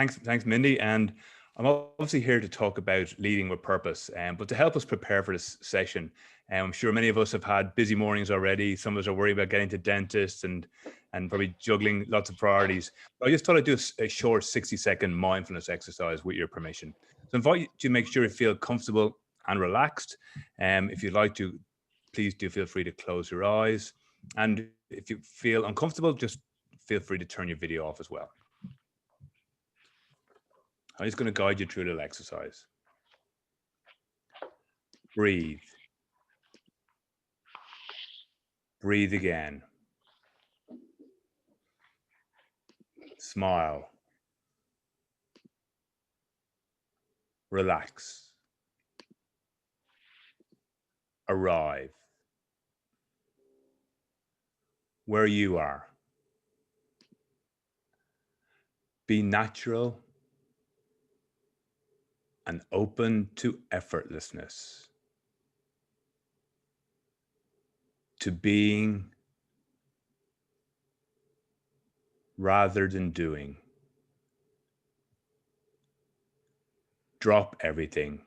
Thanks, Mindy. And I'm obviously here to talk about leading with purpose. But to help us prepare for this session, I'm sure many of us have had busy mornings already. Some of us are worried about getting to dentists and probably juggling lots of priorities. But I just thought I'd do a short 60-second mindfulness exercise with your permission. So I invite you to make sure you feel comfortable and relaxed. If you'd like to, please do feel free to close your eyes. And if you feel uncomfortable, just feel free to turn your video off as well. I'm just going to guide you through a little exercise. Breathe. Breathe again. Smile. Relax. Arrive. Where you are. Be natural and open to effortlessness, to being rather than doing. Drop everything.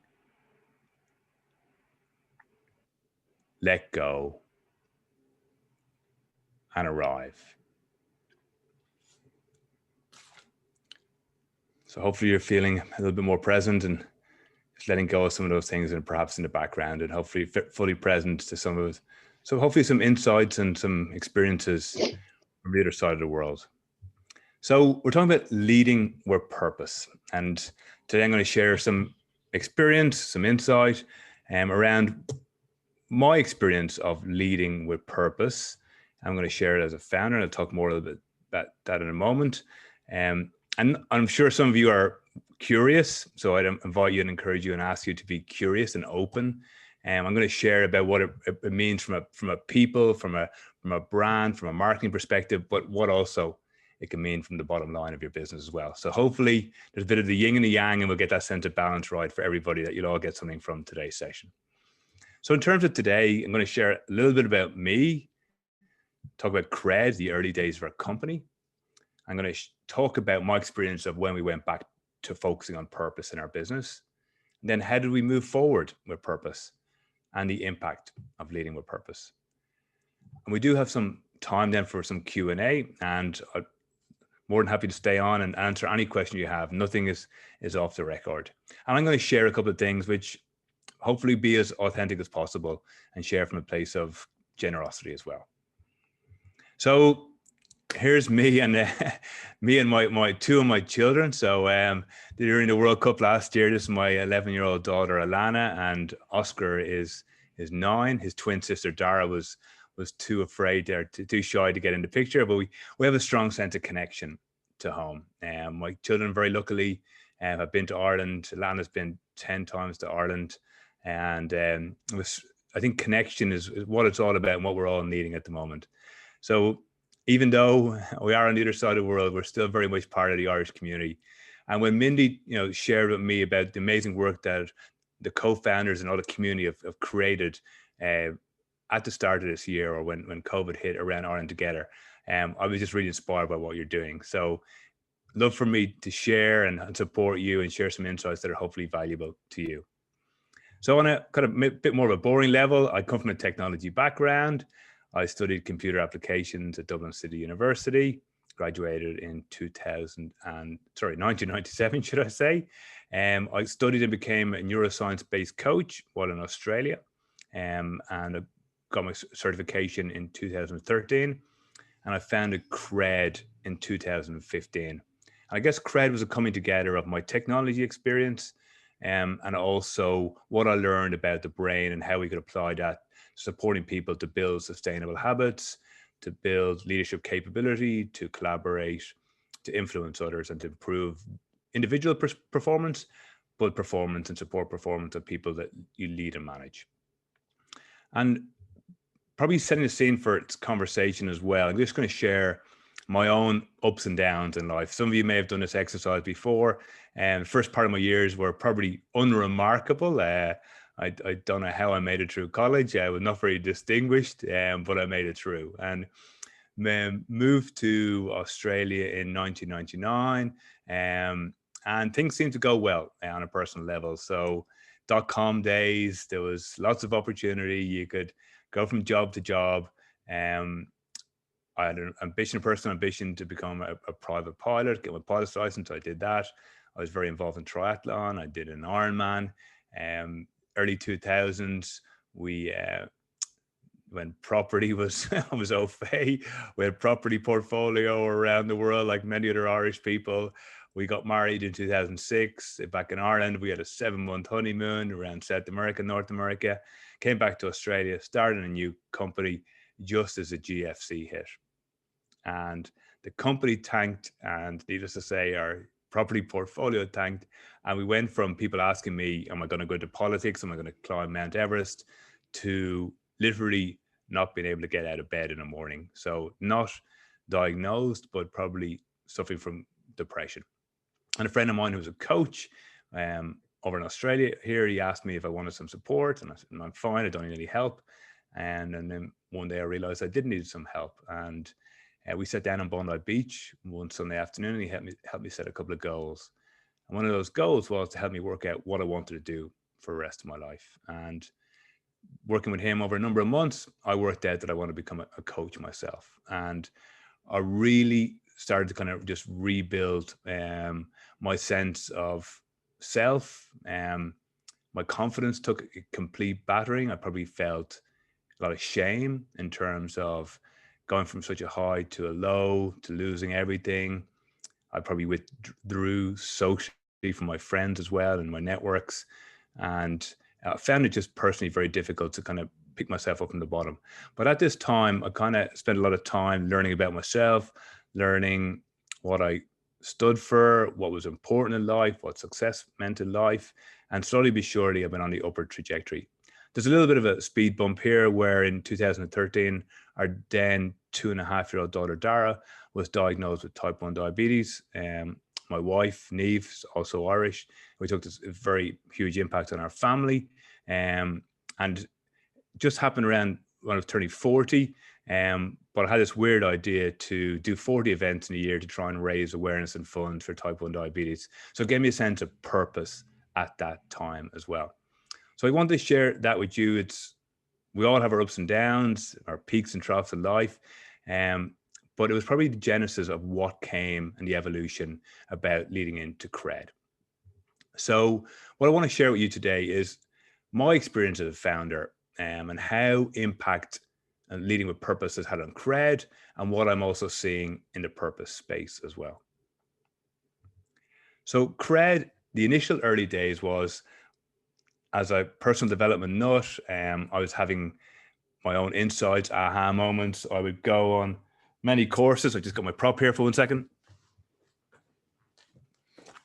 Let go and arrive. So hopefully you're feeling a little bit more present and just letting go of some of those things and perhaps in the background, and hopefully fully present to some of it. So hopefully some insights and some experiences from the other side of the world. So we're talking about leading with purpose. And today I'm going to share some experience, some insight around my experience of leading with purpose. I'm going to share it as a founder, and I'll talk more a little bit about that in a moment. And I'm sure some of you are curious, so I'd invite you and encourage you and ask you to be curious and open. I'm going to share about what it means from a people, from a brand, from a marketing perspective, but what also it can mean from the bottom line of your business as well. So hopefully there's a bit of the yin and the yang, and we'll get that sense of balance right for everybody, that you'll all get something from today's session. So in terms of today, I'm going to share a little bit about me, talk about Cred, the early days of our company. I'm going to talk about my experience of when we went back to focusing on purpose in our business. And then how did we move forward with purpose and the impact of leading with purpose. And we do have some time then for some Q&A, and I'm more than happy to stay on and answer any question you have. Nothing is off the record. And I'm going to share a couple of things which hopefully be as authentic as possible and share from a place of generosity as well. So here's me and my two of my children. So during the World Cup last year, this is my 11-year-old daughter Alana, and Oscar is 9. His twin sister Dara was too afraid there, too shy to get in the picture, but we have a strong sense of connection to home. My children very luckily have been to Ireland. Alana's been 10 times to Ireland, and I think connection is what it's all about and what we're all needing at the moment. So even though we are on the other side of the world, we're still very much part of the Irish community. And when Mindy, shared with me about the amazing work that the co-founders and all the community have created at the start of this year, or when COVID hit, around Ireland Together, I was just really inspired by what you're doing. So love for me to share and support you and share some insights that are hopefully valuable to you. So on a kind of a bit more of a boring level, I come from a technology background. I studied computer applications at Dublin City University, graduated in 1997, should I say. I studied and became a neuroscience-based coach while in Australia, and I got my certification in 2013, and I founded Cred in 2015. And I guess Cred was a coming together of my technology experience, and also what I learned about the brain and how we could apply that, supporting people to build sustainable habits, to build leadership capability, to collaborate, to influence others, and to improve individual performance, but performance and support performance of people that you lead and manage. And probably setting the scene for its conversation as well, I'm just going to share my own ups and downs in life. Some of you may have done this exercise before, and the first part of my years were probably unremarkable. I don't know how I made it through college. I was not very distinguished, but I made it through, and moved to Australia in 1999. and things seemed to go well on a personal level. So .com days, there was lots of opportunity. You could go from job to job. I had an ambition, a personal ambition to become a private pilot, get my pilot's license. I did that. I was very involved in triathlon. I did an Ironman. Early 2000s, when property was was au fait, we had property portfolio around the world like many other Irish people. We got married in 2006. Back in Ireland, we had a 7-month honeymoon around South America, North America. Came back to Australia, started a new company just as the GFC hit. And the company tanked, and needless to say, our property portfolio tanked. And we went from people asking me, am I going to go into politics? Am I going to climb Mount Everest? To literally not being able to get out of bed in the morning. So not diagnosed, but probably suffering from depression. And a friend of mine who was a coach over in Australia here, he asked me if I wanted some support, and I said, I'm fine, I don't need any help. And then one day I realized I did need some help. And we sat down on Bondi Beach one Sunday afternoon, and he helped me set a couple of goals. And one of those goals was to help me work out what I wanted to do for the rest of my life. And working with him over a number of months, I worked out that I want to become a coach myself. And I really started to kind of just rebuild my sense of self. My confidence took a complete battering. I probably felt a lot of shame in terms of going from such a high to a low, to losing everything. I probably withdrew socially from my friends as well and my networks. And I found it just personally very difficult to kind of pick myself up from the bottom. But at this time, I kind of spent a lot of time learning about myself, learning what I stood for, what was important in life, what success meant in life. And slowly but surely, I've been on the upward trajectory. There's a little bit of a speed bump here where in 2013, our then 2.5-year-old daughter, Dara, was diagnosed with type 1 diabetes. My wife, Neve, is also Irish. We took this very huge impact on our family. And just happened around when I was turning 40. But I had this weird idea to do 40 events in a year to try and raise awareness and funds for type 1 diabetes. So it gave me a sense of purpose at that time as well. So I wanted to share that with you. We all have our ups and downs, our peaks and troughs in life. But it was probably the genesis of what came and the evolution about leading into Cred. So what I want to share with you today is my experience as a founder and how impact and leading with purpose has had on Cred, and what I'm also seeing in the purpose space as well. So Cred, the initial early days was as a personal development nut. I was having my own insights, aha moments. I would go on many courses. I just got my prop here for 1 second.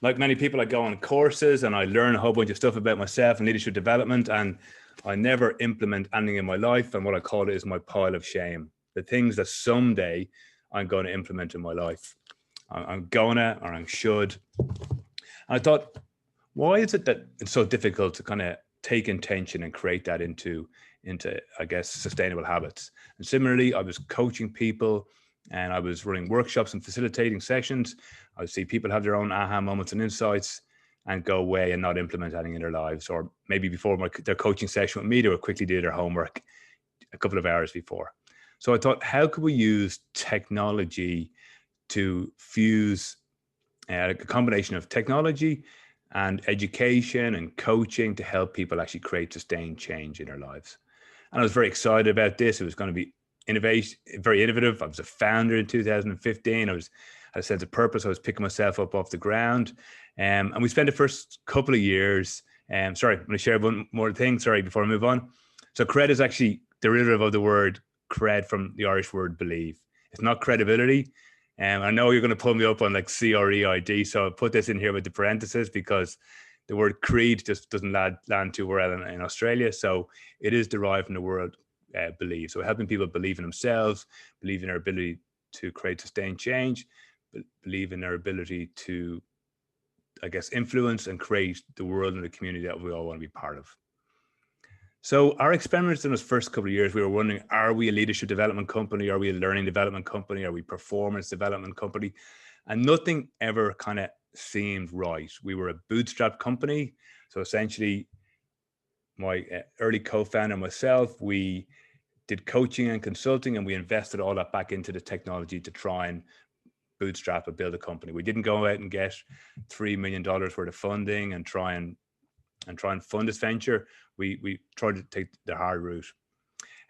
Like many people, I go on courses and I learn a whole bunch of stuff about myself and leadership development, and I never implement anything in my life. And what I call it is my pile of shame, the things that someday I'm going to implement in my life. I'm gonna, or I should. And I thought, why is it that it's so difficult to kind of take intention and create that into, I guess, sustainable habits? And similarly, I was coaching people and I was running workshops and facilitating sessions. I would see people have their own aha moments and insights and go away and not implement anything in their lives. Or maybe before their coaching session with me, they would quickly do their homework a couple of hours before. So I thought, how could we use technology to fuse a combination of technology and education and coaching to help people actually create sustained change in their lives? And I was very excited about this. It was going to be very innovative. I was a founder in 2015. I had a sense of purpose. I was picking myself up off the ground. And we spent the first couple of years. Sorry, I'm going to share one more thing. Sorry, before I move on. So Cred is actually derivative of the word cred from the Irish word believe. It's not credibility. I know you're going to pull me up on like CREID. So I'll put this in here with the parentheses because the word creed just doesn't land too well in Australia. So it is derived from the word believe. So helping people believe in themselves, believe in their ability to create sustained change, believe in their ability to, I guess, influence and create the world and the community that we all want to be part of. So our experiments in those first couple of years, we were wondering, are we a leadership development company? Are we a learning development company? Are we a performance development company? And nothing ever kind of seemed right. We were a bootstrap company. So essentially, my early co-founder and myself, we did coaching and consulting, and we invested all that back into the technology to try and bootstrap and build a company. We didn't go out and get $3 million worth of funding and try and fund this venture. We tried to take the hard route.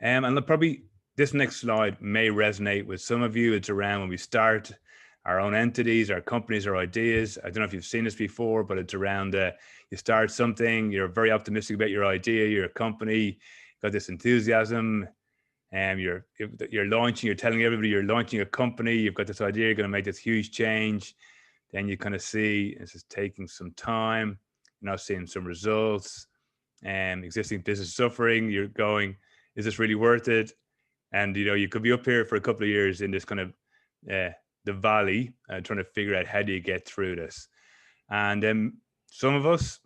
And probably this next slide may resonate with some of you. It's around when we start our own entities, our companies, our ideas. I don't know if you've seen this before, but it's around you start something, you're very optimistic about your idea, your company, got this enthusiasm, and you're launching, you're telling everybody you're launching a company, you've got this idea, you're going to make this huge change. Then you kind of see this is taking some time, you're not seeing some results, and existing business suffering. You're going, is this really worth it? And you could be up here for a couple of years in this kind of the valley, trying to figure out how do you get through this. And then some of us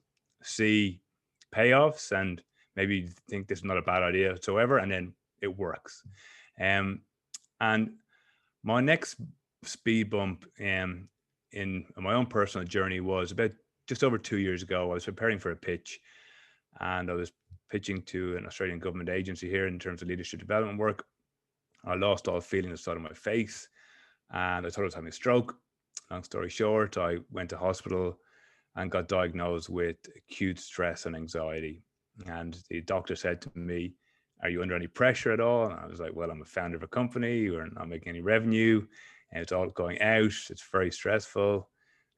see payoffs and maybe think this is not a bad idea whatsoever, and then it works. And my next speed bump in my own personal journey was about just over 2 years ago. I was preparing for a pitch, and I was pitching to an Australian government agency here in terms of leadership development work. I lost all feeling inside of my face, and I thought I was having a stroke. Long story short, I went to hospital and got diagnosed with acute stress and anxiety. And the doctor said to me, "Are you under any pressure at all?" And I was like, "Well, I'm a founder of a company. We're not making any revenue, and it's all going out. It's very stressful."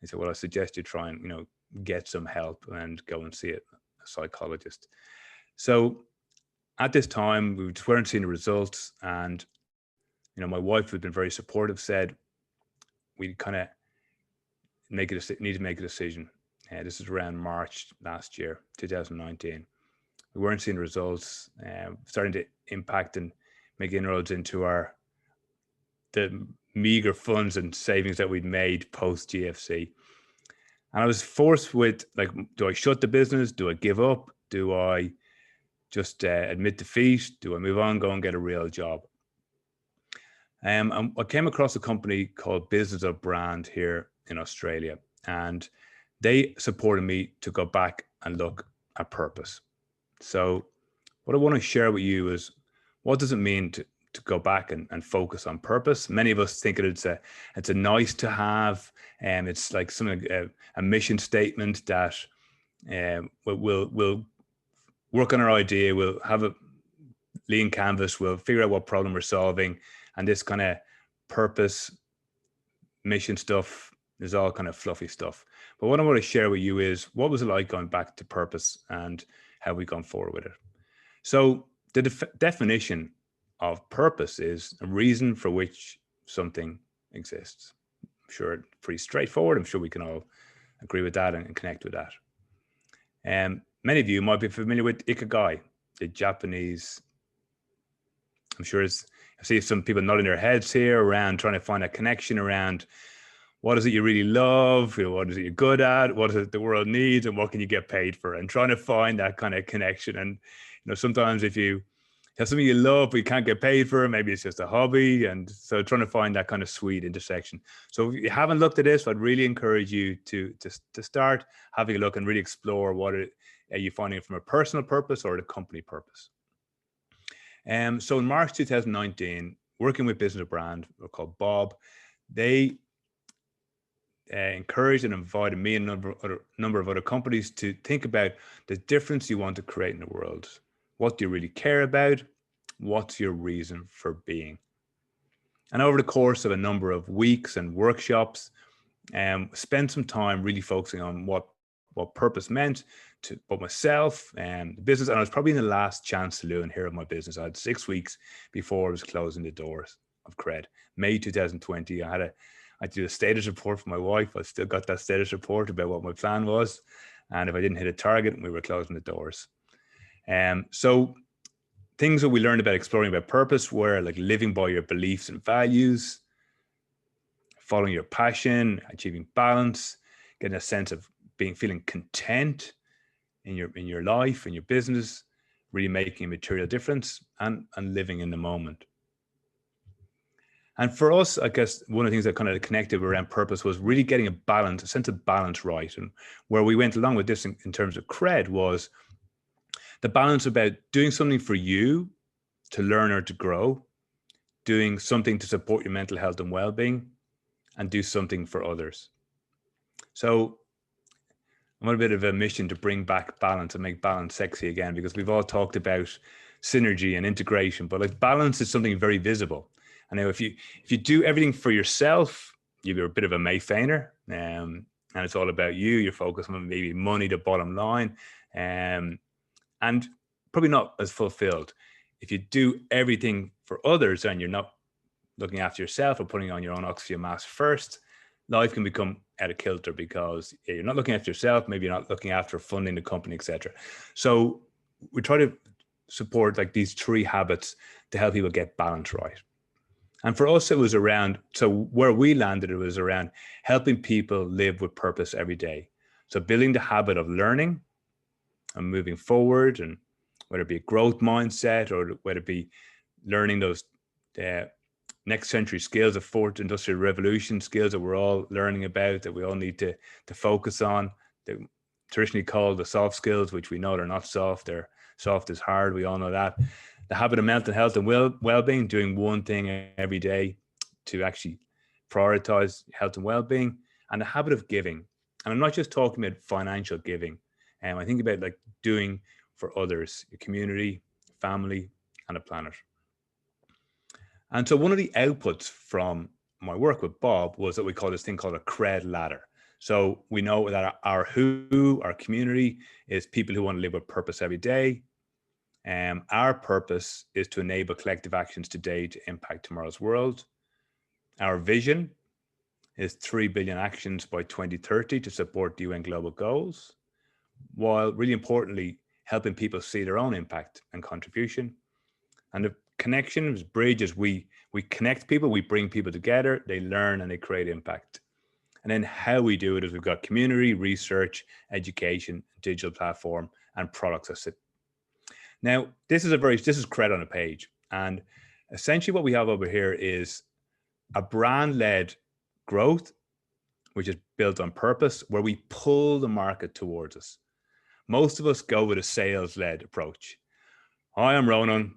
He said, "Well, I suggest you try and get some help and go and see a psychologist." So at this time, we just weren't seeing the results, and my wife, who'd been very supportive, said we kind of need to make a decision. This is around March last year, 2019. We weren't seeing results, starting to impact and make inroads into the meager funds and savings that we'd made post GFC. And I was forced with, like, do I shut the business? Do I give up? Do I just admit defeat? Do I move on, go and get a real job? And I came across a company called Business of Brand here in Australia, and they supported me to go back and look at purpose. So what I want to share with you is, what does it mean to go back and focus on purpose? Many of us think it's a nice to have, and it's like something, a mission statement that we'll work on our idea, we'll have a lean canvas, we'll figure out what problem we're solving, and this kind of purpose mission stuff is all kind of fluffy stuff. But what I want to share with you is, what was it like going back to purpose and how we gone forward with it? So the definition of purpose is a reason for which something exists. I'm sure it's pretty straightforward. I'm sure we can all agree with that and connect with that. Many of you might be familiar with Ikigai, the Japanese. I'm sure I see some people nodding their heads here around trying to find a connection around what is it you really love, what is it you're good at, what is it the world needs, and what can you get paid for, and trying to find that kind of connection. And sometimes if you have something you love but you can't get paid for, maybe it's just a hobby, and so trying to find that kind of sweet intersection. So if you haven't looked at this, I'd really encourage you to start having a look and really explore what are you finding from a personal purpose or the company purpose. So in March 2019, working with Business Brand, called Bob, they encouraged and invited me and a number of other companies to think about the difference you want to create in the world. What do you really care about? What's your reason for being? And over the course of a number of weeks and workshops, spent some time really focusing on what purpose meant to both myself and the business. And I was probably in the last chance saloon here of my business. I had 6 weeks before I was closing the doors of Cred. May 2020, I did a status report for my wife. I still got that status report about what my plan was, and if I didn't hit a target, we were closing the doors. So things that we learned about exploring about purpose were like living by your beliefs and values, following your passion, achieving balance, getting a sense of feeling content in your life, in your business, really making a material difference, and living in the moment. And for us, I guess one of the things that kind of connected around purpose was really getting a sense of balance right. And where we went along with this in terms of Cred was the balance about doing something for you to learn or to grow, doing something to support your mental health and well-being, and do something for others. So I'm on a bit of a mission to bring back balance and make balance sexy again, because we've all talked about synergy and integration, but like balance is something very visible. And now if you do everything for yourself, you're a bit of a Mayfainer, and it's all about you. You're focused on maybe money, the bottom line, and probably not as fulfilled. If you do everything for others and you're not looking after yourself or putting on your own oxygen mask first, life can become out of kilter because you're not looking after yourself. Maybe you're not looking after funding the company, etc. So we try to support like these 3 habits to help people get balance right. And for us, it was around, so where we landed, it was around helping people live with purpose every day. So building the habit of learning and moving forward, and whether it be a growth mindset or whether it be learning those next century skills of fourth industrial revolution skills that we're all learning about, that we all need to focus on, they're traditionally called the soft skills, which we know they're not soft. They're soft as hard. We all know that. The habit of mental health and well-being, doing one thing every day to actually prioritize health and well-being, and the habit of giving. And I'm not just talking about financial giving. I think about like doing for others, your community, family, and the planet. And so one of the outputs from my work with Bob was that we call this thing called a Cred ladder. So we know that our who, our community, is people who want to live with purpose every day. Our purpose is to enable collective actions today to impact tomorrow's world. Our vision is 3 billion actions by 2030 to support the UN global goals, while really importantly, helping people see their own impact and contribution. And the connections, bridges, we connect people, we bring people together, they learn and they create impact. And then how we do it is we've got community, research, education, digital platform, and products that sit. Now, this is Cred on a page. And essentially what we have over here is a brand-led growth, which is built on purpose, where we pull the market towards us. Most of us go with a sales-led approach. Hi, I'm Ronan.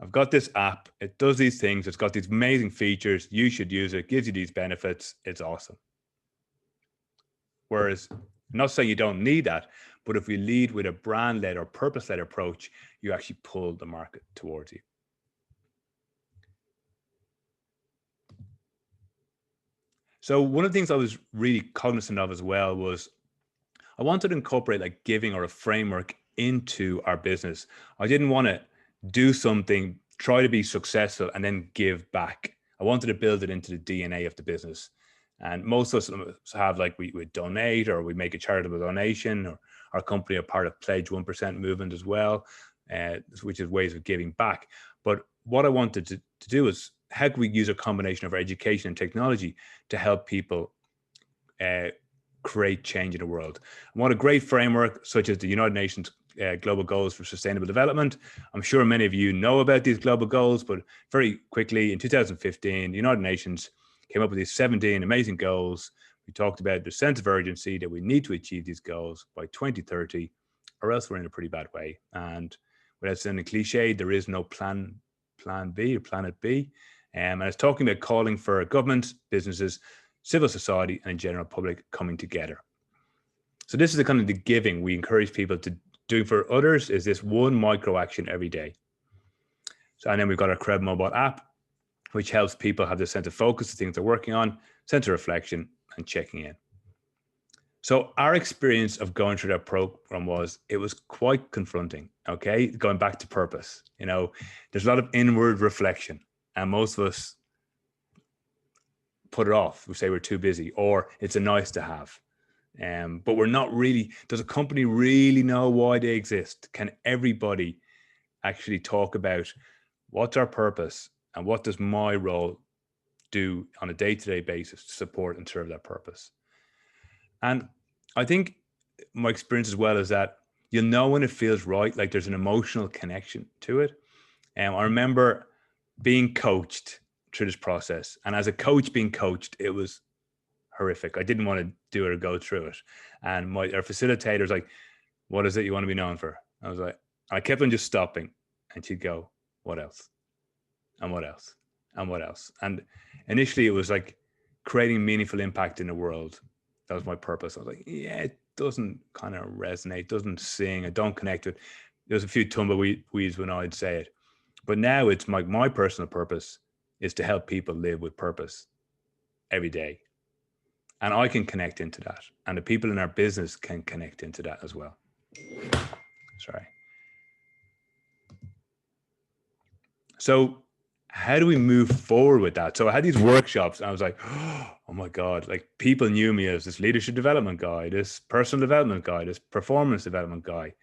I've got this app. It does these things. It's got these amazing features. You should use it. It gives you these benefits. It's awesome. Whereas, I'm not saying you don't need that, but if we lead with a brand-led or purpose-led approach, you actually pull the market towards you. So one of the things I was really cognizant of as well was I wanted to incorporate like giving or a framework into our business. I didn't want to do something, try to be successful, and then give back. I wanted to build it into the DNA of the business. And most of us have like we donate, or we make a charitable donation, or our company are part of Pledge 1% movement as well, which is ways of giving back. But what I wanted to do is how can we use a combination of our education and technology to help people create change in the world? And what a great framework, such as the United Nations Global Goals for Sustainable Development. I'm sure many of you know about these global goals, but very quickly in 2015, the United Nations came up with these 17 amazing goals. We talked about the sense of urgency that we need to achieve these goals by 2030, or else we're in a pretty bad way. And without sounding cliche, there is no plan B or planet B. And it's talking about calling for governments, businesses, civil society, and general public coming together. So this is the kind of the giving we encourage people to do for others, is this one micro action every day. So, and then we've got our Cred mobile app, which helps people have this sense of focus, the things they're working on, sense of reflection, and checking in. So our experience of going through that program it was quite confronting, okay? Going back to purpose, there's a lot of inward reflection, and most of us put it off. We say we're too busy, or it's a nice to have. But we're not really, does a company really know why they exist? Can everybody actually talk about what's our purpose and what does my role do on a day-to-day basis to support and serve that purpose? And I think my experience as well is that you'll know when it feels right, like there's an emotional connection to it. I remember being coached through this process. And as a coach being coached, it was horrific. I didn't want to do it or go through it. And our facilitator was like, what is it you want to be known for? I was like, I kept on just stopping. And she'd go, what else? And what else? And what else? And initially it was like creating meaningful impact in the world. That was my purpose. I was like, yeah, it doesn't kind of resonate, doesn't sing, I don't connect with. There's a few tumbleweeds when I'd say it. But now it's my personal purpose is to help people live with purpose every day. And I can connect into that. And the people in our business can connect into that as well. Sorry. So how do we move forward with that? So I had these workshops and I was like, oh my God, like people knew me as this leadership development guy, this personal development guy, this performance development guy.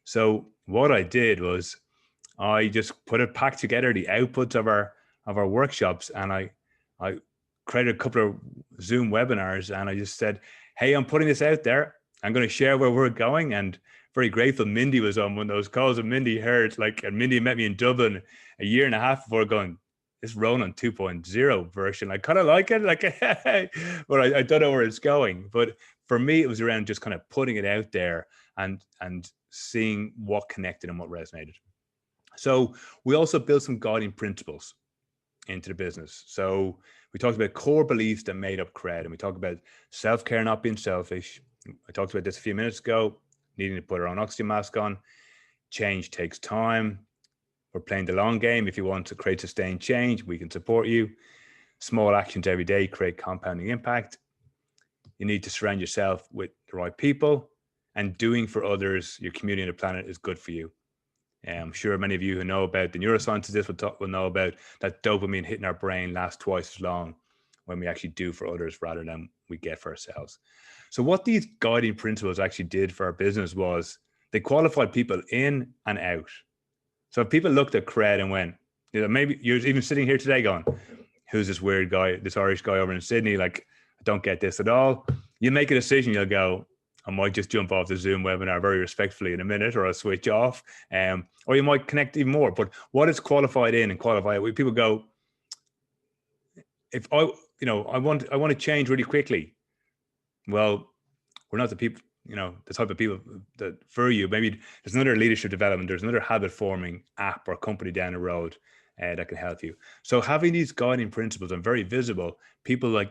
So what I did was I just packed together the outputs of our workshops, and I created a couple of Zoom webinars, and I just said, hey, I'm putting this out there. I'm going to share where we're going. And very grateful Mindy was on one of those calls, and Mindy heard, and Mindy met me in Dublin a year and a half before, going, this Ronan 2.0 version, I kind of like it, but I don't know where it's going. But for me, it was around just kind of putting it out there and seeing what connected and what resonated. So we also built some guiding principles into the business. So we talked about core beliefs that made up Cred, and we talked about self-care, not being selfish. I talked about this a few minutes ago, needing to put our own oxygen mask on. Change takes time. We're playing the long game. If you want to create sustained change, we can support you. Small actions every day create compounding impact. You need to surround yourself with the right people, and doing for others, your community and the planet is good for you. I'm sure many of you who know about the neuroscience of this will know about that dopamine hitting our brain lasts twice as long when we actually do for others rather than we get for ourselves. So what these guiding principles actually did for our business was they qualified people in and out. So if people looked at Cred and went, maybe you're even sitting here today going, who's this weird guy, this Irish guy over in Sydney? Like, I don't get this at all. You make a decision, you'll go, I might just jump off the Zoom webinar very respectfully in a minute, or I'll switch off, or you might connect even more. But what is qualified in and qualified out? People go, if I want to change really quickly. Well, we're not the people, the type of people that for you. Maybe there's another leadership development, there's another habit forming app or company down the road that can help you. So having these guiding principles and very visible, people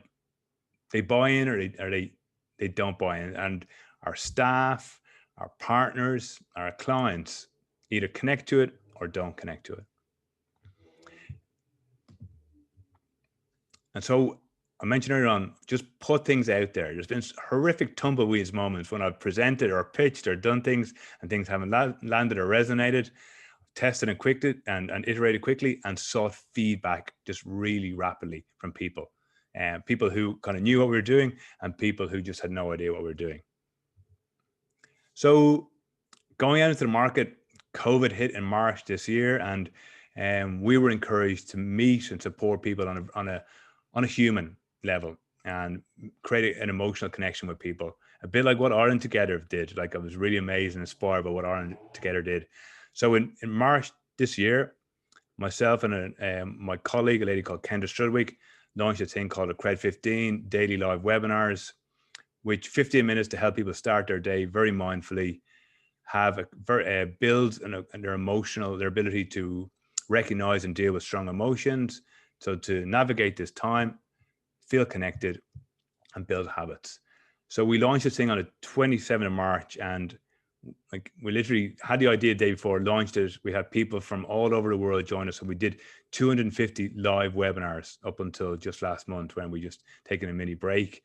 they buy in or they don't buy in. And our staff, our partners, our clients either connect to it or don't connect to it. And so I mentioned earlier on, just put things out there. There's been horrific tumbleweeds moments when I've presented or pitched or done things and things haven't landed or resonated, tested and iterated quickly and sought feedback just really rapidly from people. And people who kind of knew what we were doing and people who just had no idea what we were doing. So going out into the market, COVID hit in March this year, and we were encouraged to meet and support people on a human level and create an emotional connection with people. A bit like what Ireland Together did. Like, I was really amazed and inspired by what Ireland Together did. So in March this year, myself and my colleague, a lady called Kendra Strudwick, launched a thing called a Cred 15 daily live webinars, which 15 minutes to help people start their day very mindfully, have build their ability to recognize and deal with strong emotions. So to navigate this time, feel connected and build habits. So we launched this thing on the 27th of March, and we literally had the idea the day before, launched it. We had people from all over the world join us. So we did 250 live webinars up until just last month when we just taken a mini break.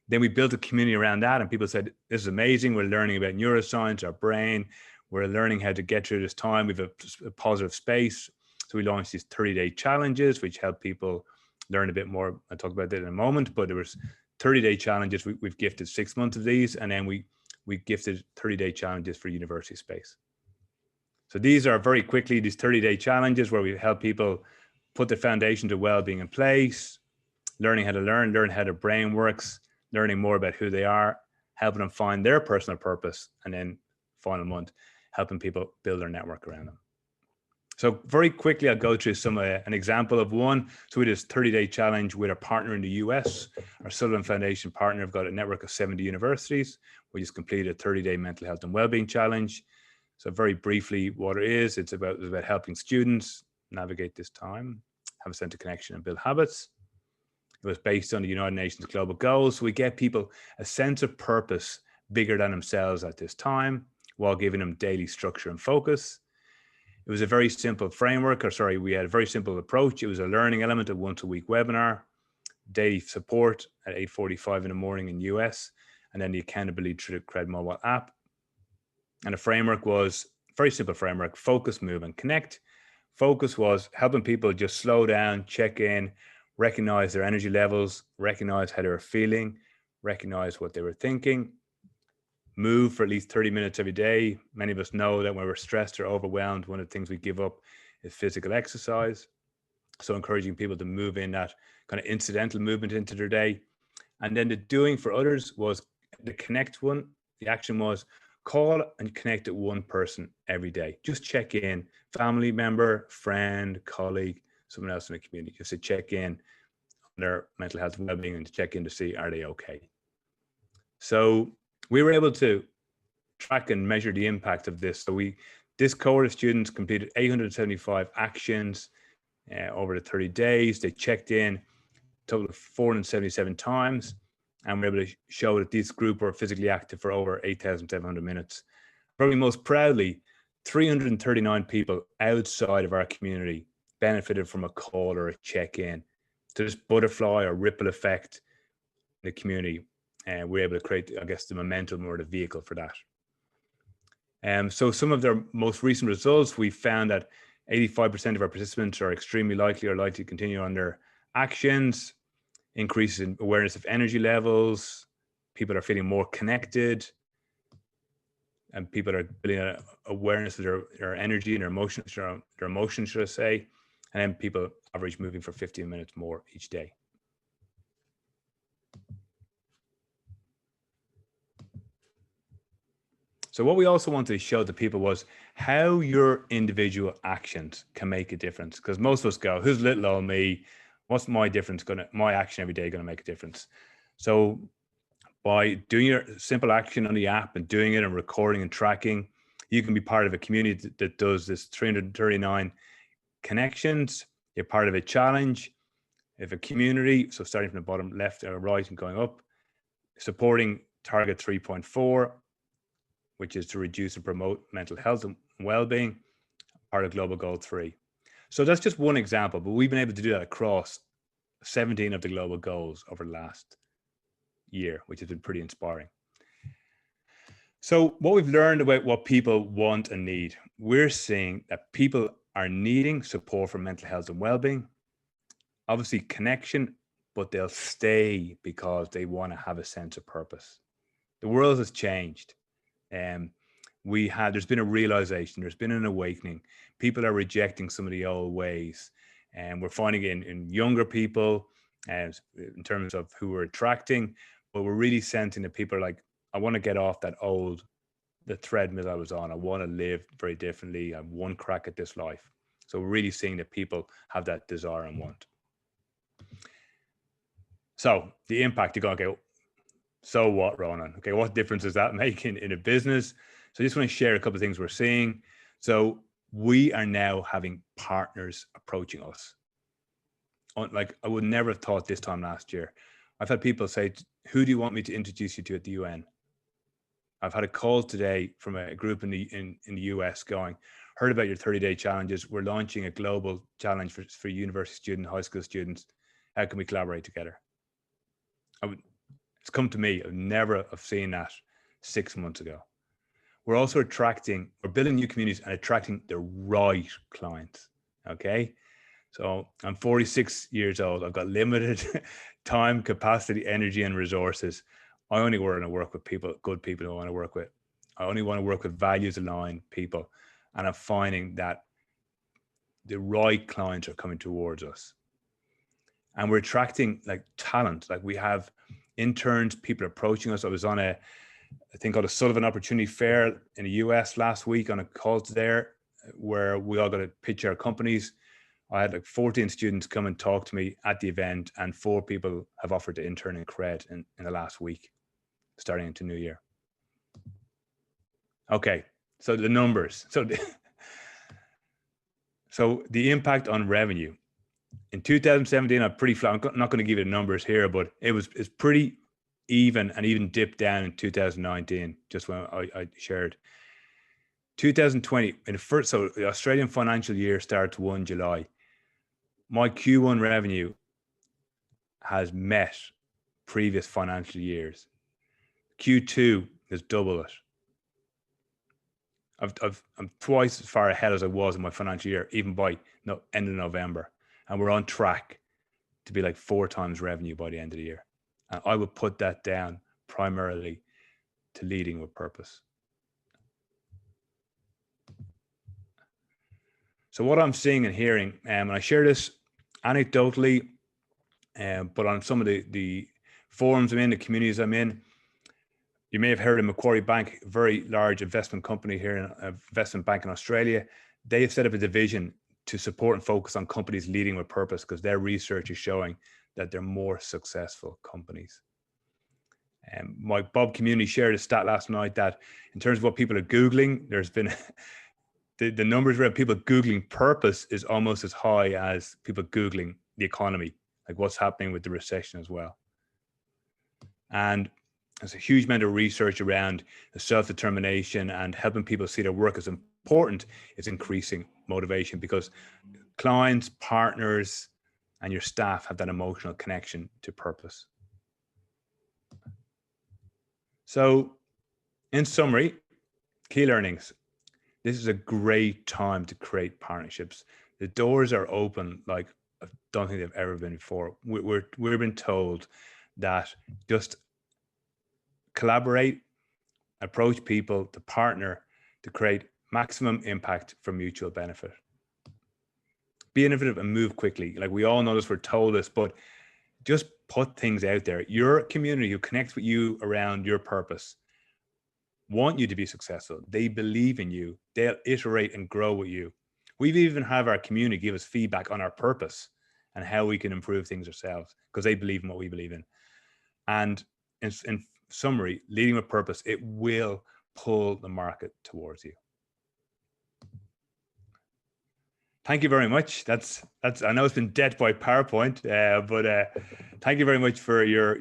Then we built a community around that, and people said, this is amazing. We're learning about neuroscience, our brain. We're learning how to get through this time. We have a positive space. So we launched these 30-day challenges, which help people learn a bit more. I'll talk about that in a moment, but there was 30-day challenges. We've gifted 6 months of these, and then we gifted 30-day challenges for university space. So these are very quickly, these 30-day challenges where we help people put the foundation to well-being in place, learning how to learn how their brain works, learning more about who they are, helping them find their personal purpose, and then final month, helping people build their network around them. So very quickly, I'll go through an example of one. So we did this 30-day challenge with our partner in the US. Our Sullivan Foundation partner have got a network of 70 universities. We just completed a 30-day mental health and wellbeing challenge. So very briefly, what it is, it's about helping students navigate this time, have a sense of connection and build habits. It was based on the United Nations global goals. So we get people a sense of purpose bigger than themselves at this time, while giving them daily structure and focus. It was a very simple framework, we had a very simple approach. It was a learning element, a once a week webinar, daily support at 8:45 in the morning in US, and then the accountability through the Cred mobile app. And the framework was a very simple framework: focus, move, and connect. Focus was helping people just slow down, check in, recognize their energy levels, recognize how they were feeling, recognize what they were thinking. Move for at least 30 minutes every day. Many of us know that when we're stressed or overwhelmed, one of the things we give up is physical exercise. So encouraging people to move in that kind of incidental movement into their day. And then the doing for others was the connect one. The action was call and connect with one person every day. Just check in, family member, friend, colleague, someone else in the community, just to check in on their mental health and well-being and to check in to see, are they okay? So we were able to track and measure the impact of this. So this cohort of students completed 875 actions over the 30 days. They checked in a total of 477 times, and we're able to show that this group were physically active for over 8,700 minutes. Probably most proudly, 339 people outside of our community benefited from a call or a check-in. So this butterfly or ripple effect in the community, and we're able to create, I guess, the momentum or the vehicle for that. So some of their most recent results, we found that 85% of our participants are extremely likely to continue on their actions, increases in awareness of energy levels, people are feeling more connected, and people are building awareness of their energy and their emotions, should I say, and then people average moving for 15 minutes more each day. So what we also wanted to show to people was how your individual actions can make a difference. Because most of us go, who's little old me? What's my action every day gonna make a difference? So by doing your simple action on the app and doing it and recording and tracking, you can be part of a community that does this 339 connections. You're part of a challenge, of a community. So starting from the bottom left or right and going up, supporting target 3.4, which is to reduce and promote mental health and well-being, part of global goal 3. So that's just one example, but we've been able to do that across 17 of the global goals over the last year, which has been pretty inspiring. So what we've learned about what people want and need, we're seeing that people are needing support for mental health and well-being, obviously connection, but they'll stay because they want to have a sense of purpose. The world has changed. There's been a realization, there's been an awakening. People are rejecting some of the old ways, and we're finding it in younger people, in terms of who we're attracting, but we're really sensing that people are like, I want to get off the treadmill I was on. I want to live very differently. I have one crack at this life. So we're really seeing that people have that desire and want. So the impact, you're going to go, so what, Ronan? Okay, what difference does that make in a business? So I just want to share a couple of things we're seeing. So we are now having partners approaching us. Like I would never have thought this time last year. I've had people say, who do you want me to introduce you to at the UN? I've had a call today from a group in the US going, heard about your 30-day challenges. We're launching a global challenge for university students, high school students. How can we collaborate together? It's come to me. I've never have seen that 6 months ago. We're also we're building new communities and attracting the right clients. Okay. So I'm 46 years old. I've got limited time, capacity, energy, and resources. I only want to work with good people who I want to work with. I only want to work with values aligned people. And I'm finding that the right clients are coming towards us. And we're attracting like talent. Like we have interns, people approaching us. I was on a thing called a Sullivan Opportunity Fair in the US last week on a call there. where we all got to pitch our companies. I had like 14 students come and talk to me at the event, and 4 people have offered to intern in Cred in the last week, starting into new year. Okay, so the numbers. So the impact on revenue. In 2017, I'm pretty flat. I'm not going to give you the numbers here, but it's pretty even, and even dipped down in 2019, just when I shared. 2020, in the first, so the Australian financial year starts 1 July. My Q1 revenue has met previous financial years. Q2 is double it. I'm twice as far ahead as I was in my financial year, even by end of November. And we're on track to be like 4 times revenue by the end of the year. And I would put that down primarily to leading with purpose. So what I'm seeing and hearing, and I share this anecdotally, but on some of the forums I'm in, the communities I'm in, you may have heard of Macquarie Bank, a very large investment company here, in investment bank in Australia. They have set up a division to support and focus on companies leading with purpose, because their research is showing that they're more successful companies. My Bob community shared a stat last night that in terms of what people are Googling, there's been the numbers where people Googling purpose is almost as high as people Googling the economy, like what's happening with the recession as well. And there's a huge amount of research around the self-determination and helping people see their work as important is increasing motivation, because clients, partners, and your staff have that emotional connection to purpose. So in summary, key learnings. This is a great time to create partnerships. The doors are open like I don't think they've ever been before. We've been told that just collaborate, approach people to partner to create maximum impact for mutual benefit. Be innovative and move quickly. Like we all know this, we're told this, but just put things out there. Your community who connects with you around your purpose want you to be successful. They believe in you. They'll iterate and grow with you. We've even have our community give us feedback on our purpose and how we can improve things ourselves, because they believe in what we believe in. And in summary, leading with purpose, it will pull the market towards you. Thank you very much. That's I know it's been death by PowerPoint, but thank you very much for your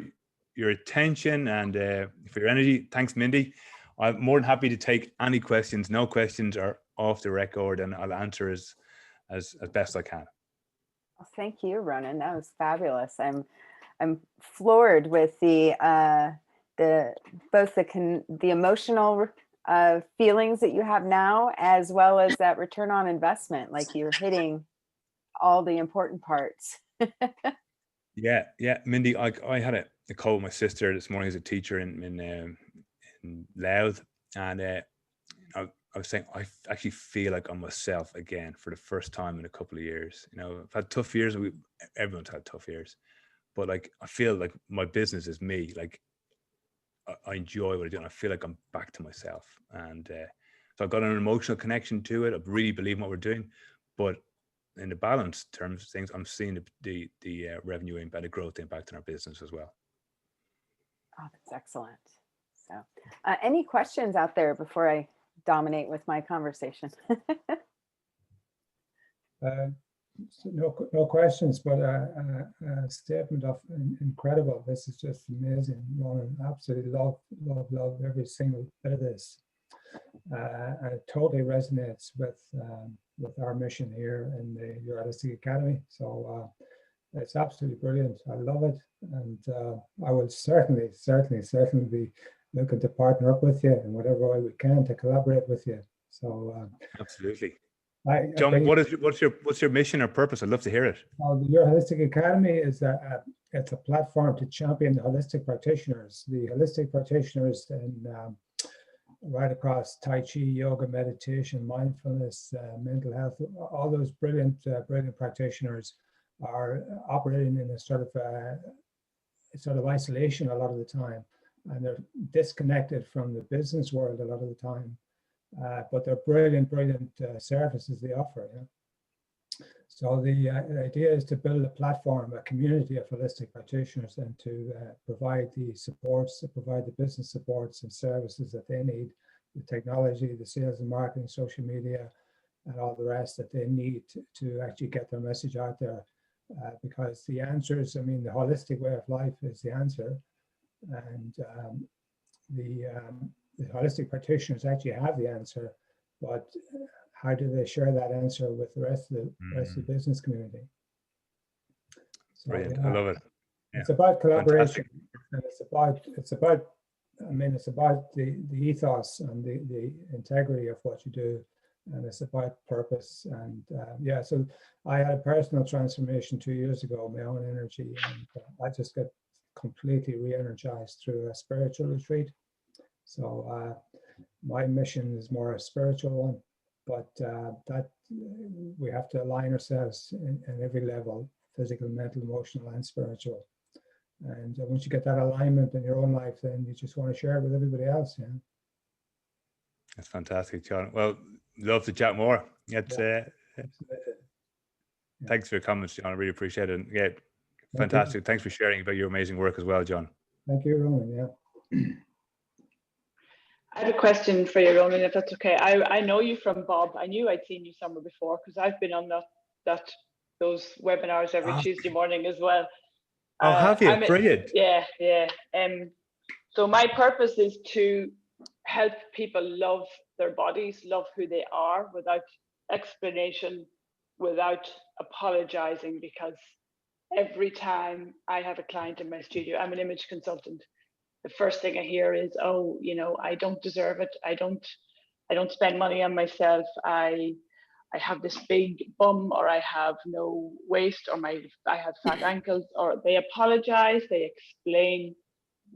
attention and for your energy. Thanks, Mindy. I'm more than happy to take any questions. No questions are off the record, and I'll answer as best I can. Well, thank you, Ronan. That was fabulous. I'm floored with both the emotional feelings that you have now, as well as that return on investment. Like you're hitting all the important parts. Yeah, Mindy. I had a call with my sister this morning as a teacher in Louth, and I was saying I actually feel like I'm myself again for the first time in a couple of years. You know, I've had tough years. Everyone's had tough years, but like I feel like my business is me. Like I enjoy what I do, and I feel like I'm back to myself. And so I've got an emotional connection to it. I really believe in what we're doing, but in the balance terms of things, I'm seeing the revenue impact, the growth impact in our business as well. Oh, that's excellent. So any questions out there before I dominate with my conversation? So no questions, but a statement of incredible. This is just amazing, Ronan. Absolutely love every single bit of this. And it totally resonates with our mission here in the Holistic Academy. So it's absolutely brilliant. I love it, and I will certainly be looking to partner up with you in whatever way we can to collaborate with you. So absolutely. John, what's your mission or purpose? I'd love to hear it. Your Holistic Academy is it's a platform to champion the holistic practitioners. The holistic practitioners in right across Tai Chi, yoga, meditation, mindfulness, mental health. All those brilliant practitioners are operating in a sort of isolation a lot of the time, and they're disconnected from the business world a lot of the time. but they're brilliant services they offer. Yeah? So the idea is to build a platform, a community of holistic practitioners, and to provide the business supports and services that they need, the technology, the sales and marketing, social media, and all the rest that they need to actually get their message out there. Because the answers, I mean, the holistic way of life is the answer, and the holistic practitioners actually have the answer, but how do they share that answer with the rest of the business community? So, brilliant. I love it. Yeah. It's about collaboration. Fantastic. And it's about the ethos and the integrity of what you do, and it's about purpose. And yeah, so I had a personal transformation 2 years ago, my own energy, and I just got completely re-energized through a spiritual retreat. So my mission is more a spiritual one, but that we have to align ourselves in every level: physical, mental, emotional, and spiritual. And once you get that alignment in your own life, then you just want to share it with everybody else. Yeah. That's fantastic, John. Well, love to chat more. Thanks for your comments, John. I really appreciate it. Yeah, fantastic. Thanks for sharing about your amazing work as well, John. Thank you, Ronan. Yeah. I have a question for you, Ronan, if that's okay. I know you from Bob. I knew I'd seen you somewhere before because I've been on those webinars every Tuesday morning as well. Oh, have you? Brilliant. Yeah. So my purpose is to help people love their bodies, love who they are without explanation, without apologizing, because every time I have a client in my studio, I'm an image consultant. The first thing I hear is, oh, I don't deserve it. I don't spend money on myself. I have this big bum, or I have no waist, or I have fat ankles, or they apologize, they explain.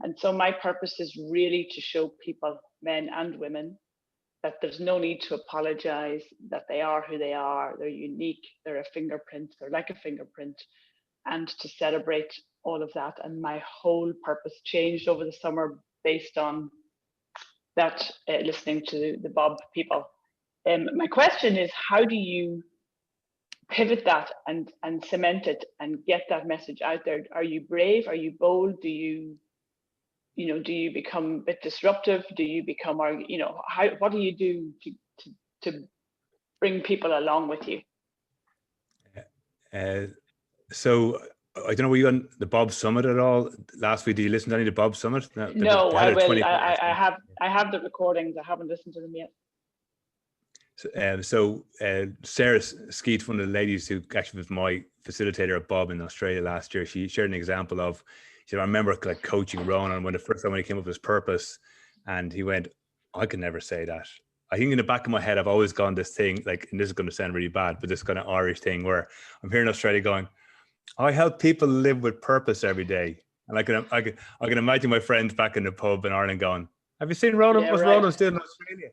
And so my purpose is really to show people, men and women, that there's no need to apologize, that they are who they are, they're unique, they're a fingerprint, they're like a fingerprint, and to celebrate all of that. And my whole purpose changed over the summer based on that, listening to the Bob people. My question is, how do you pivot that and cement it and get that message out there? Are you brave? Are you bold? Do you become a bit disruptive? Do you become, what do you do to bring people along with you? So I don't know, were you on the Bob Summit at all last week? Did you listen to any of the Bob Summit? No, I will. I have the recordings. I haven't listened to them yet. So Sarah Skeet, one of the ladies who actually was my facilitator at Bob in Australia last year, she shared an example of, she said, I remember like coaching Ronan when the first time when he came up with his purpose, and he went, I can never say that. I think in the back of my head, I've always gone this thing, like, and this is going to sound really bad, but this kind of Irish thing where I'm here in Australia going, I help people live with purpose every day. And I can imagine my friends back in the pub in Ireland going, have you seen Ronan? Yeah, What's right. Ronan's doing in Australia?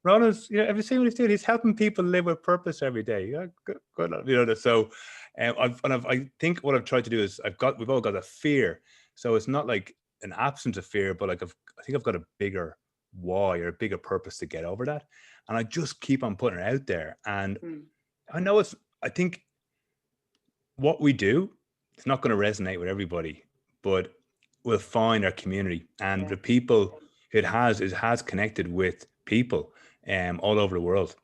Ronan's, have you seen what he's doing? He's helping people live with purpose every day. Yeah, good. So, I think what I've tried to do is we've all got a fear. So it's not like an absence of fear, but like I think I've got a bigger why or a bigger purpose to get over that. And I just keep on putting it out there. And I know I think what we do, it's not going to resonate with everybody, but we'll find our community and the people it has connected with people all over the world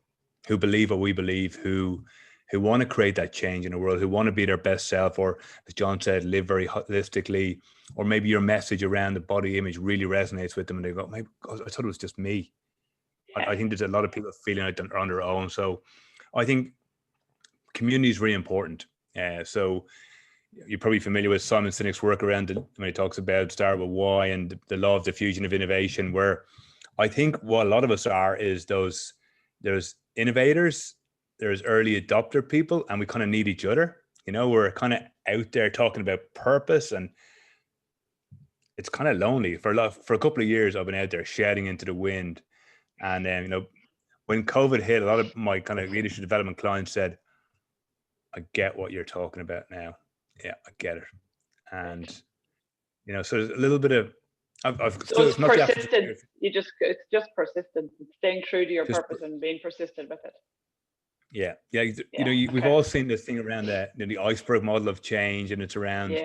who believe what we believe, who want to create that change in the world, who want to be their best self, or as John said, live very holistically, or maybe your message around the body image really resonates with them and they go, maybe I thought it was just me. I think there's a lot of people feeling like they're on their own. So I think community is really important. So you're probably familiar with Simon Sinek's work around when he talks about start with why and the law of diffusion of innovation, where I think what a lot of us are is there's innovators, there's early adopter people, and we kind of need each other. We're kind of out there talking about purpose, and it's kind of lonely. For a couple of years, I've been out there shouting into the wind. And then, when COVID hit, a lot of my kind of leadership development clients said, I get what you're talking about now. Yeah, I get it. And, so there's a little bit of So it's persistent. It's just persistent. It's staying true to your purpose and being persistent with it. Yeah. We've all seen this thing around the iceberg model of change, and it's around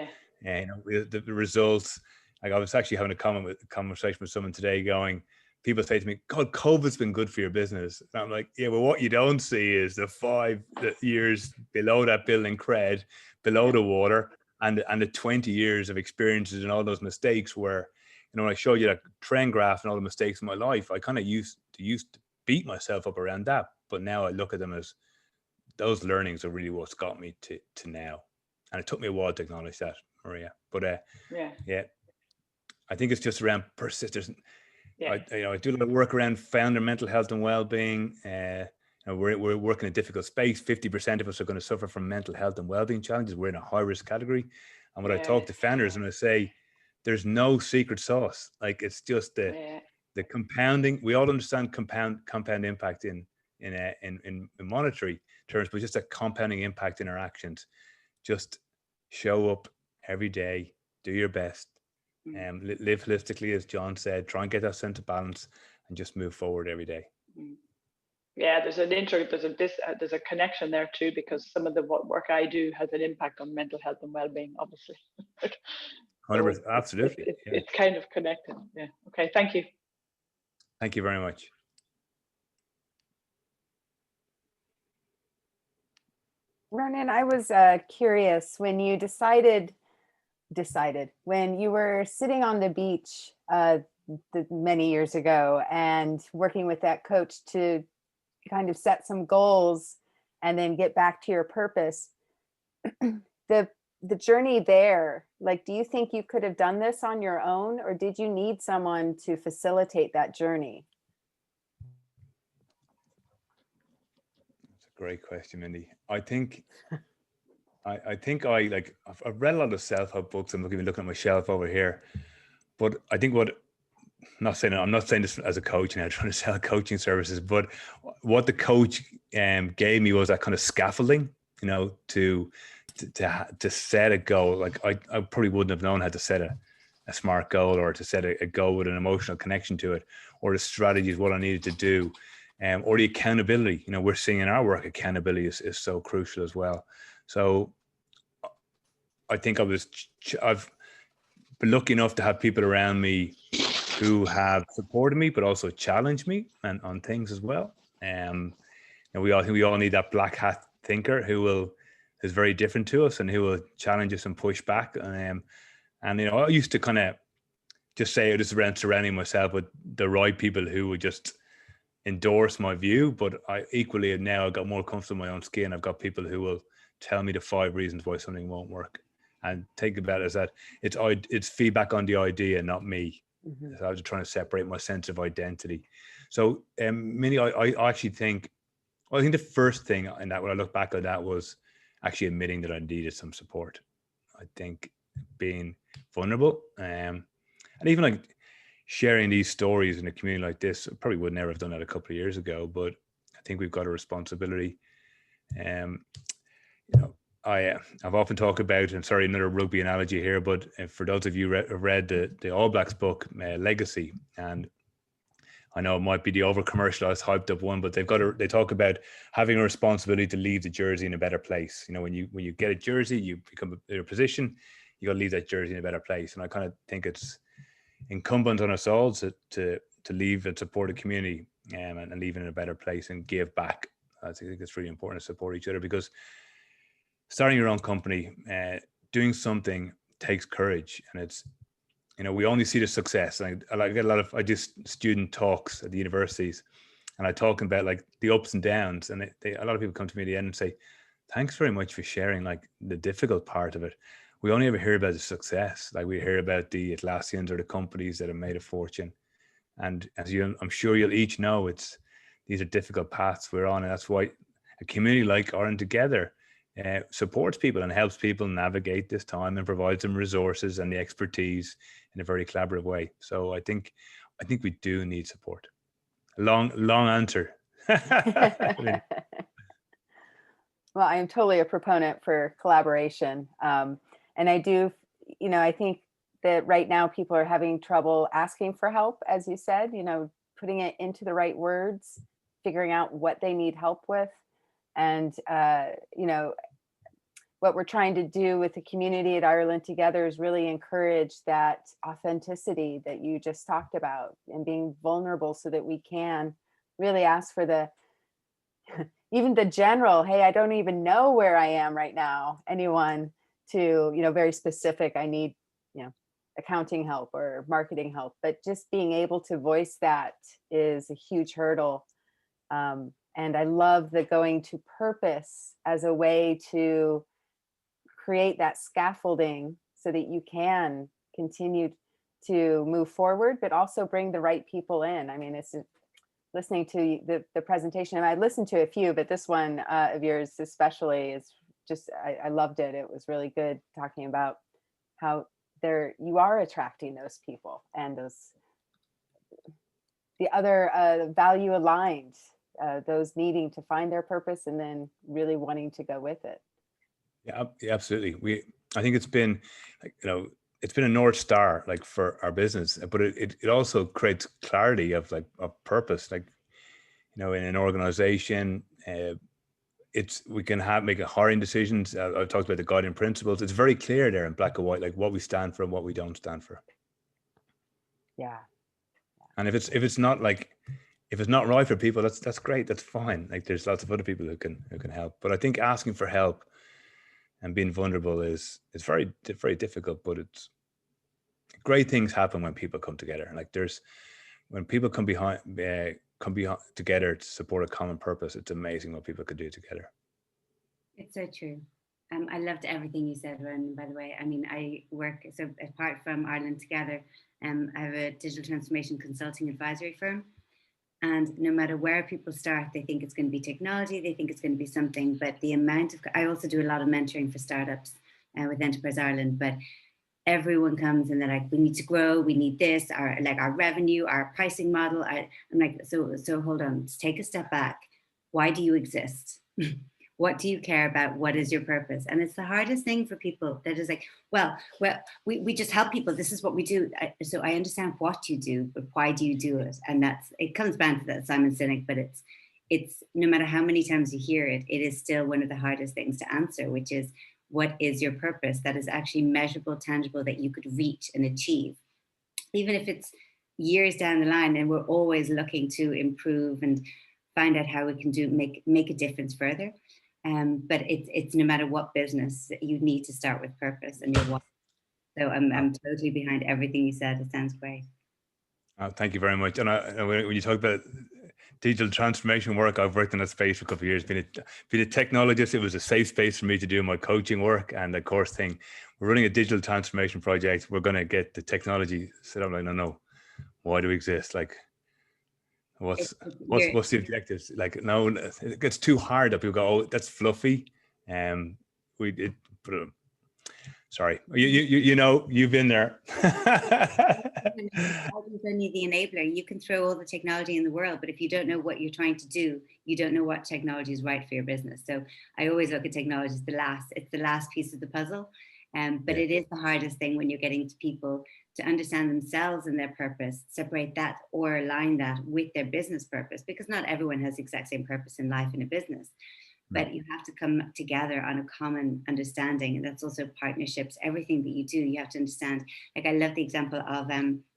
the results. Like, I was actually having a conversation with someone today going, people say to me, God, COVID's been good for your business. And I'm like, yeah, well, what you don't see is the 5 years below that building Cred, below the water, and the 20 years of experiences and all those mistakes where, when I showed you that trend graph and all the mistakes in my life, I kind of used to beat myself up around that. But now I look at them as those learnings are really what's got me to now. And it took me a while to acknowledge that, Maria. But I think it's just around persistence. I do a lot of work around founder mental health and well-being. We're working in a difficult space. 50% of us are going to suffer from mental health and well-being challenges. We're in a high-risk category. And when I talk to founders, and I say, there's no secret sauce. Like, it's just the compounding. We all understand compound impact in monetary terms, but just a compounding impact in our actions. Just show up every day, do your best, live holistically, as John said. Try and get that sense of balance, and just move forward every day. Yeah, there's a connection there too, because some of the work I do has an impact on mental health and well-being, obviously. 100%, absolutely. It's kind of connected. Yeah. Okay. Thank you. Thank you very much. Ronan, I was curious, when you decided when you were sitting on the beach many years ago and working with that coach to kind of set some goals and then get back to your purpose, the journey there, like, do you think you could have done this on your own, or did you need someone to facilitate that journey? That's a great question, Mindy. I think I've read a lot of self-help books. I'm looking at my shelf over here, but I think I'm not saying this as a coach and I'm trying to sell coaching services, but what the coach gave me was that kind of scaffolding, to set a goal. Like, I probably wouldn't have known how to set a smart goal, or to set a goal with an emotional connection to it, or the strategies, what I needed to do, or the accountability. We're seeing in our work, accountability is so crucial as well. So I think I've been lucky enough to have people around me who have supported me, but also challenged me on things as well. And we all need that black hat thinker who is very different to us and who will challenge us and push back. I used to kind of just say it is around surrounding myself with the right people who would just endorse my view. But I equally now I've got more comfortable in my own skin. I've got people who will tell me the 5 reasons why something won't work, and think about it as that it's feedback on the idea, not me. Mm-hmm. So I was trying to separate my sense of identity. So Minnie, I actually think the first thing in that, when I look back at that, was actually admitting that I needed some support. I think being vulnerable, and even like sharing these stories in a community like this, I probably would never have done that a couple of years ago, but I think we've got a responsibility. I've often talked about, and sorry, another rugby analogy here, but for those of you who have read the All Blacks book, Legacy, and I know it might be the over commercialized, hyped up one, but they talk about having a responsibility to leave the jersey in a better place. When you get a jersey, you become in a position, you got to leave that jersey in a better place. And I kind of think it's incumbent on us all to leave and support a community, and leave it in a better place and give back. I think it's really important to support each other, because starting your own company, doing something takes courage, and it's, we only see the success. And I do student talks at the universities, and I talk about like the ups and downs, and a lot of people come to me at the end and say, thanks very much for sharing like the difficult part of it. We only ever hear about the success. Like, we hear about the Atlassians or the companies that have made a fortune. And as I'm sure you'll each know, these are difficult paths we're on. And that's why a community like Ireland Together supports people and helps people navigate this time and provides them resources and the expertise in a very collaborative way. So I think we do need support. Long answer. Well, I am totally a proponent for collaboration. And I do, I think that right now people are having trouble asking for help, as you said, you know, putting it into the right words, figuring out what they need help with. And, you know, what we're trying to do with the community at Ireland Together is really encourage that authenticity that you just talked about, and being vulnerable so that we can really ask for the, even the general, hey, I don't even know where I am right now, anyone, to, you know, very specific, I need, you know, accounting help or marketing help. But just being able to voice that is a huge hurdle. And I love the going to purpose as a way to create that scaffolding so that you can continue to move forward, but also bring the right people in. I mean, it's listening to the presentation, and I listened to a few, but this one of yours especially is just, I loved it. It was really good, talking about how you are attracting those people, and the other value aligned, those needing to find their purpose and then really wanting to go with it. Yeah, absolutely. I think it's been, like, you know, it's been a North Star, like, for our business, but it also creates clarity of, like, of purpose. Like, you know, in an organization, we can make hiring decisions. I've talked about the guiding principles. It's very clear there in black and white, like what we stand for and what we don't stand for. Yeah. And if it's not right for people, that's great. That's fine. Like, there's lots of other people who can help. But I think asking for help and being vulnerable is very, very difficult. But it's great things happen when people come together. Like, when people come together to support a common purpose, it's amazing what people could do together. It's so true. I loved everything you said, Ronan, by the way. I mean, I work, so apart from Ireland Together, I have a digital transformation consulting advisory firm. And no matter where people start, they think it's going to be technology, they think it's going to be something, but the amount of, I also do a lot of mentoring for startups with Enterprise Ireland, but everyone comes and they're like, we need to grow, we need this, our revenue, our pricing model. I'm like, so hold on, let's take a step back. Why do you exist? What do you care about? What is your purpose? And it's the hardest thing for people that is like, well, we just help people. This is what we do. So I understand what you do, but why do you do it? And it comes back to that Simon Sinek, but it's no matter how many times you hear it, it is still one of the hardest things to answer, which is, what is your purpose that is actually measurable, tangible, that you could reach and achieve, even if it's years down the line, and we're always looking to improve and find out how we can make a difference further. But it's no matter what business, you need to start with purpose and your why. So I'm totally behind everything you said. It sounds great. Thank you very much. And when you talk about digital transformation work, I've worked in that space for a couple of years. Being a technologist, it was a safe space for me to do my coaching work. And the course thing, we're running a digital transformation project. We're going to get the technology set up. Like, no, why do we exist? Like, what's the objectives? Like, no, it gets too hard that people go, oh, that's fluffy. Sorry, you know, you've been there. Only the enabler. You can throw all the technology in the world, but if you don't know what you're trying to do, you don't know what technology is right for your business. So I always look at technology as it's the last piece of the puzzle. But it is the hardest thing when you're getting to people to understand themselves and their purpose, separate that or align that with their business purpose, because not everyone has the exact same purpose in life in a business. But you have to come together on a common understanding. And that's also partnerships. Everything that you do, you have to understand. Like, I love the example of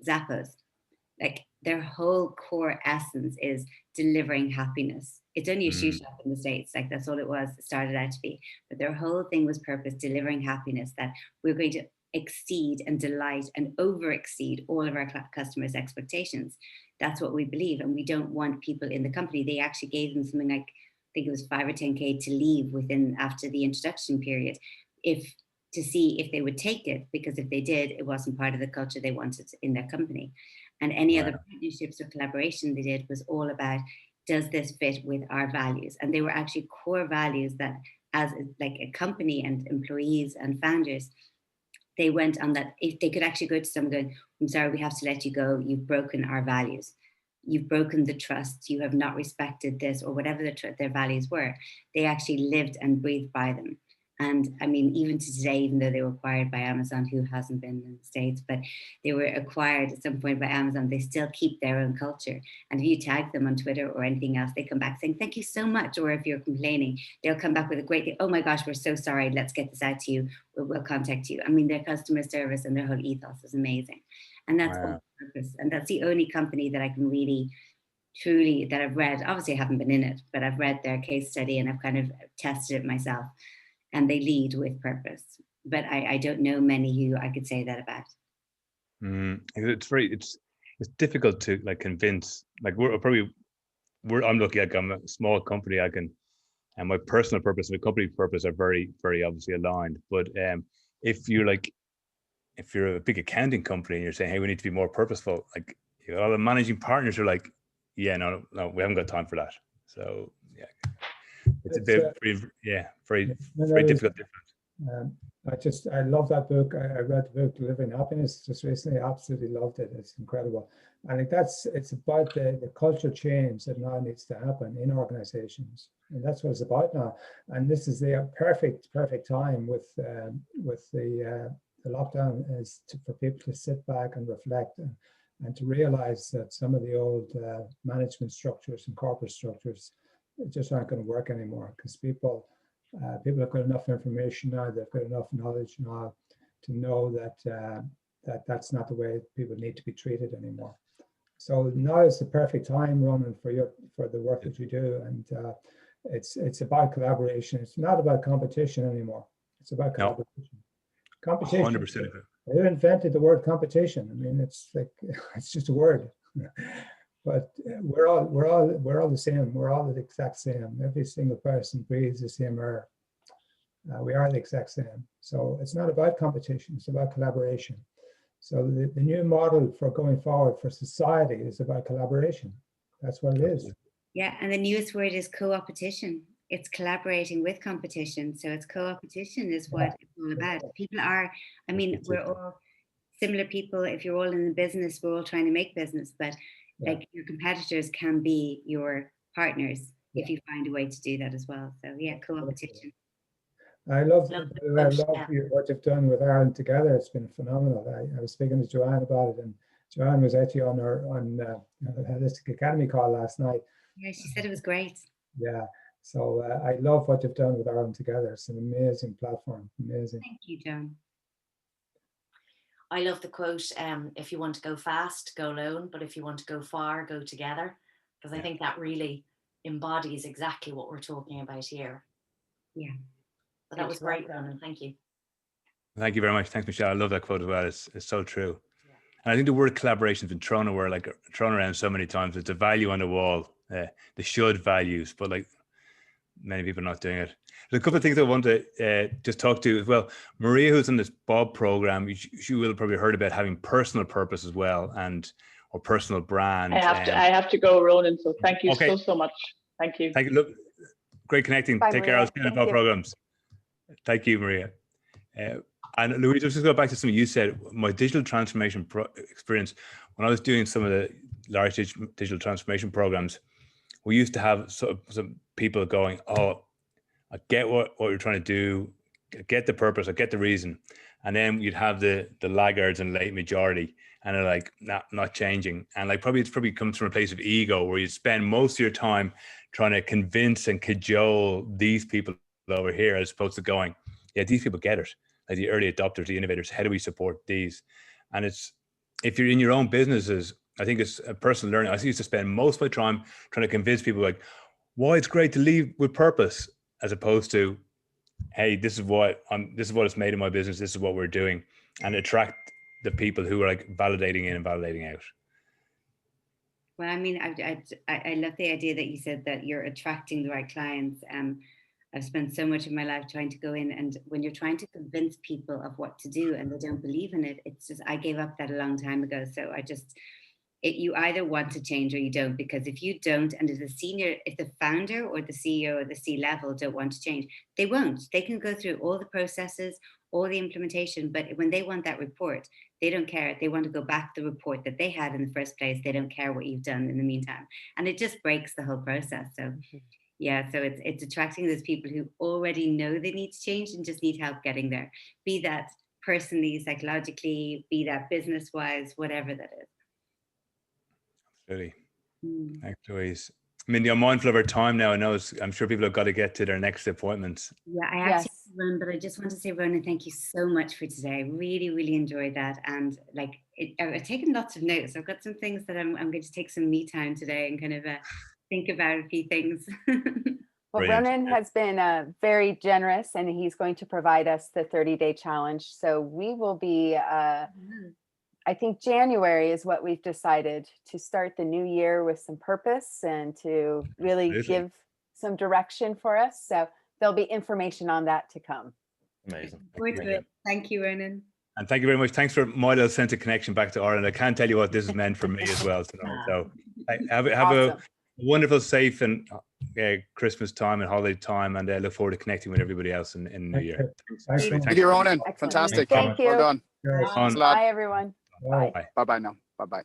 Zappos. Like, their whole core essence is delivering happiness. It's only a shoe shop in the States. Like, that's all it was. It started out to be. But their whole thing was purpose, delivering happiness, that we're going to exceed and delight and over exceed all of our customers' expectations. That's what we believe. And we don't want people in the company. They actually gave them something like, I think it was 5 or 10K to leave after the introduction period, to see if they would take it, because if they did, it wasn't part of the culture they wanted in their company. And any other partnerships or collaboration they did was all about, does this fit with our values? And they were actually core values that, as like a company and employees and founders, they went on that. If they could actually go to someone going, I'm sorry, we have to let you go. You've broken our values. You've broken the trust, you have not respected this, or whatever their values were. They actually lived and breathed by them. And I mean, even to today, even though they were acquired by Amazon, who hasn't been in the States, but they were acquired at some point by Amazon, they still keep their own culture. And if you tag them on Twitter or anything else, they come back saying, thank you so much. Or if you're complaining, they'll come back with a great thing. Oh my gosh, we're so sorry. Let's get this out to you. We'll contact you. I mean, their customer service and their whole ethos is amazing. And that's Wow. all purpose. And that's the only company that I can really truly, that I've read, obviously I haven't been in it, but I've read their case study and I've kind of tested it myself. And they lead with purpose. But I don't know many who I could say that about. It's difficult to like convince. Like I'm lucky. Like I'm a small company. And my personal purpose and the company purpose are very, very obviously aligned. But if you're a big accounting company and you're saying, hey, we need to be more purposeful, like all the managing partners are like, yeah, no, we haven't got time for that. So yeah. It's a bit, very difficult difference. I love that book. I read the book, Delivering Happiness, just recently. Absolutely loved it. It's incredible. I think it's about the culture change that now needs to happen in organizations. And that's what it's about now. And this is the perfect time with the lockdown for people to sit back and reflect and to realize that some of the old management structures and corporate structures just aren't going to work anymore, because people have got enough information now, they've got enough knowledge now to know that that's not the way people need to be treated anymore. So now is the perfect time, Ronan, for the work that you do, and it's about collaboration. It's not about competition anymore. It's about collaboration. Competition. 100%. Who invented the word competition? I mean, it's like it's just a word. But we're all the same. We're all the exact same. Every single person breathes the same air. We are the exact same. So it's not about competition. It's about collaboration. So the new model for going forward for society is about collaboration. That's what it is. Yeah, and the newest word is co-opetition. It's collaborating with competition. So it's co-opetition is what it's all about. People are, I mean, we're all similar people. If you're all in the business, we're all trying to make business, but like your competitors can be your partners if you find a way to do that as well. So yeah, co-opetition. I love what you've done with Ireland Together. It's been phenomenal. I was speaking to Joanne about it, and Joanne was actually on the Holistic Academy call last night. Yeah, she said it was great. Yeah, so I love what you've done with Ireland Together. It's an amazing platform. Amazing. Thank you, John. I love the quote, if you want to go fast, go alone, but if you want to go far, go together. Because I think that really embodies exactly what we're talking about here. Yeah. So that was great, Ronan. Thank you. Thank you very much. Thanks, Michelle. I love that quote as well. It's so true. Yeah. And I think the word collaboration has been thrown around so many times. It's a value on the wall, the should values, but like many people are not doing it. There's a couple of things I want to just talk to as well. Maria, who's in this Bob program, she will probably heard about having personal purpose as well, or personal brand. I have to go, Ronan. So thank you so much. Thank you. Thank you. Look, great connecting. Bye, Take Maria. care. I'll see you in Bob programs. Thank you, Maria. And Louise, just go back to something you said. My digital transformation experience, when I was doing some of the large digital transformation programs, we used to have some people going, oh, I get what you're trying to do, I get the purpose, I get the reason. And then you'd have the laggards and late majority, and they're like, not changing. And like it probably comes from a place of ego, where you spend most of your time trying to convince and cajole these people over here, as opposed to going, yeah, these people get it. Like the early adopters, the innovators, how do we support these? And if you're in your own businesses, I think it's a personal learning. I used to spend most of my time trying to convince people like why it's great to leave with purpose, as opposed to, hey, this is what it's made in my business. This is what we're doing, and attract the people who are like validating in and validating out. Well, I mean, I love the idea that you said that you're attracting the right clients. I've spent so much of my life trying to go in, and when you're trying to convince people of what to do and they don't believe in it, it's just, I gave up that a long time ago. So you either want to change or you don't, because if you don't, and if the founder or the CEO or the C-level don't want to change, they won't. They can go through all the processes, all the implementation, but when they want that report, they don't care. They want to go back the report that they had in the first place. They don't care what you've done in the meantime. And it just breaks the whole process. So Yeah, so it's attracting those people who already know they need to change and just need help getting there. Be that personally, psychologically, be that business-wise, whatever that is. Absolutely. Mm. Thanks, Louise. Mindy, I'm mindful of our time now. I'm sure people have got to get to their next appointments. Yeah, I actually run, but I just want to say, Ronan, thank you so much for today. I really, really enjoyed that. And like, I've taken lots of notes. I've got some things that I'm going to take some me time today and kind of think about a few things. Well, Brilliant. Ronan has been very generous, and he's going to provide us the 30-day challenge. So we will be, I think January is what we've decided, to start the new year with some purpose and to really Absolutely. give some direction for us. So there'll be information on that to come. Amazing. Thank you, Ronan. And thank you very much. Thanks for my little sense of connection back to Ireland. I can't tell you what this has meant for me as well. So have Awesome. a wonderful, safe and Christmas time and holiday time, and look forward to connecting with everybody else in the new year. Thanks. Thank you, Ronan. Excellent. Fantastic. Thank you. Well done. Cheers. On. Bye, everyone. Bye-bye now. Bye-bye.